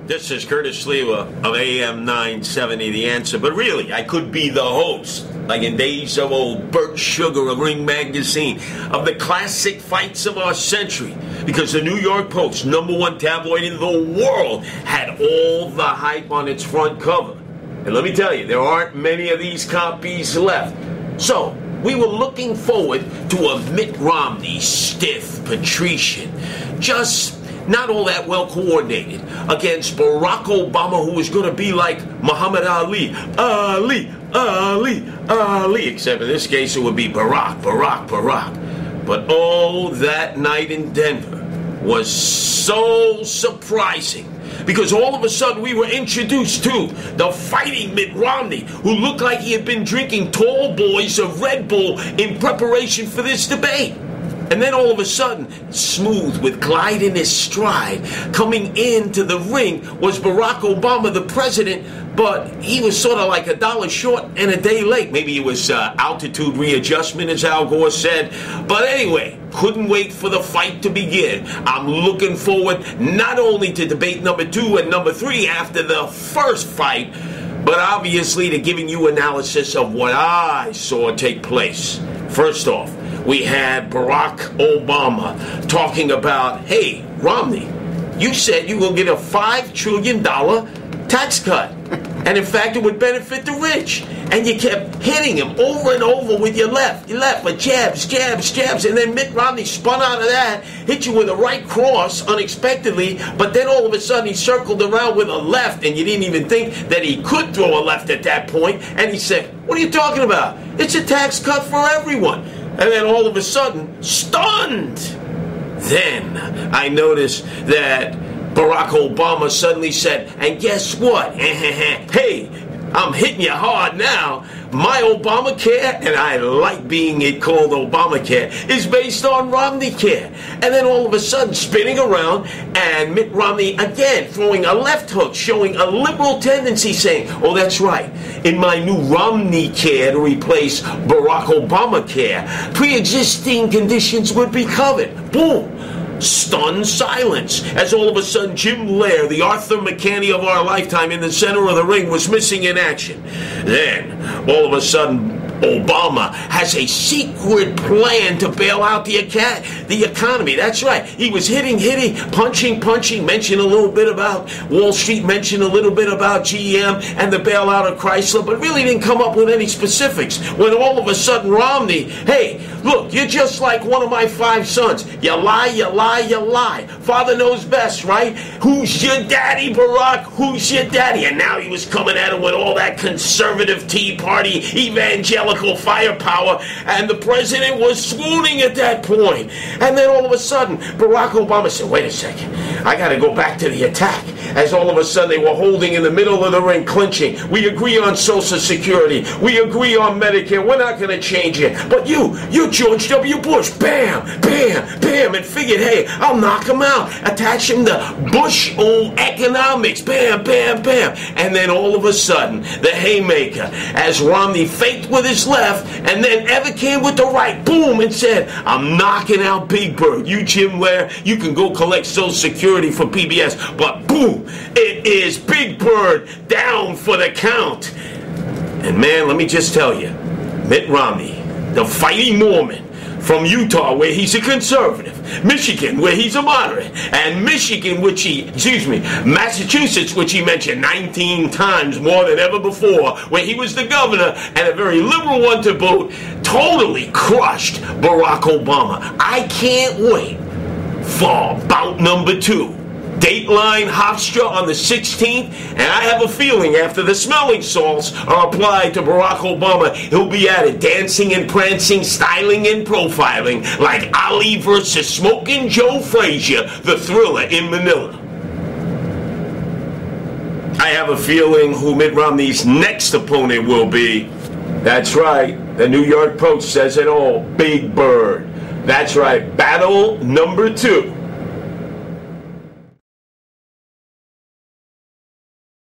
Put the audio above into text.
This is Curtis Lewa of AM 970 The Answer. But really, I could be the host, like in days of old Burt Sugar of Ring Magazine, of the classic fights of our century. Because the New York Post, #1 tabloid in the world, had all the hype on its front cover. And let me tell you, there aren't many of these copies left. So, we were looking forward to a Mitt Romney stiff patrician, just not all that well coordinated, against Barack Obama, who was going to be like Muhammad Ali, except in this case it would be Barack. But oh, that night in Denver was so surprising, because all of a sudden we were introduced to the fighting Mitt Romney, who looked like he had been drinking tall boys of Red Bull in preparation for this debate. And then all of a sudden, smooth with glide in his stride, coming into the ring was Barack Obama, the president, but he was sort of like a dollar short and a day late. Maybe it was altitude readjustment, as Al Gore said. But anyway, couldn't wait for the fight to begin. I'm looking forward not only to debate number 2 and number 3 after the first fight, but obviously to giving you analysis of what I saw take place. First off, we had Barack Obama talking about, hey, Romney, you said you were going to get a $5 trillion tax cut. And in fact, it would benefit the rich. And you kept hitting him over and over with your left, with jabs. And then Mitt Romney spun out of that, hit you with a right cross unexpectedly, but then all of a sudden he circled around with a left, and you didn't even think that he could throw a left at that point. And he said, what are you talking about? It's a tax cut for everyone. And then all of a sudden, stunned. Then I noticed that Barack Obama suddenly said, and guess what? Hey, I'm hitting you hard now. My Obamacare, and I like being it called Obamacare, is based on Romneycare. And then all of a sudden, spinning around, and Mitt Romney again throwing a left hook, showing a liberal tendency, saying, oh, that's right, in my new Romneycare to replace Barack Obamacare, pre-existing conditions would be covered. Boom. Stunned silence as all of a sudden Jim Lair, the Arthur McCanny of our lifetime in the center of the ring, was missing in action. Then, all of a sudden, Obama has a secret plan to bail out the economy. That's right. He was hitting, punching, mentioned a little bit about Wall Street, mentioned a little bit about GM and the bailout of Chrysler, but really didn't come up with any specifics. When all of a sudden Romney, hey, look, you're just like one of my 5 sons. You lie. Father knows best, right? Who's your daddy, Barack? Who's your daddy? And now he was coming at him with all that conservative Tea Party evangelical firepower, and the president was swooning at that point. And then all of a sudden, Barack Obama said, wait a second, I got to go back to the attack. As all of a sudden they were holding in the middle of the ring, clinching. We agree on Social Security. We agree on Medicare. We're not going to change it. But you're George W. Bush. Bam, and figured, hey, I'll knock him out. Attach him to Bush-owned economics. Bam. And then all of a sudden, the haymaker, as Romney faked with his left and then ever came with the right, boom, and said, I'm knocking out Big Bird. You, Jim Lair, you can go collect Social Security for PBS, but boom, it is Big Bird down for the count. And man, let me just tell you, Mitt Romney, the fighting Mormon, from Utah, where he's a conservative, Michigan, where he's a moderate, and Massachusetts, which he mentioned 19 times more than ever before, where he was the governor and a very liberal one to boot, totally crushed Barack Obama. I can't wait for bout number 2. Dateline Hofstra on the 16th, and I have a feeling after the smelling salts are applied to Barack Obama, he'll be at it, dancing and prancing, styling and profiling, like Ali versus Smoking Joe Frazier, the Thriller in Manila. I have a feeling who Mitt Romney's next opponent will be. That's right, the New York Post says it all, Big Bird. That's right, battle number 2.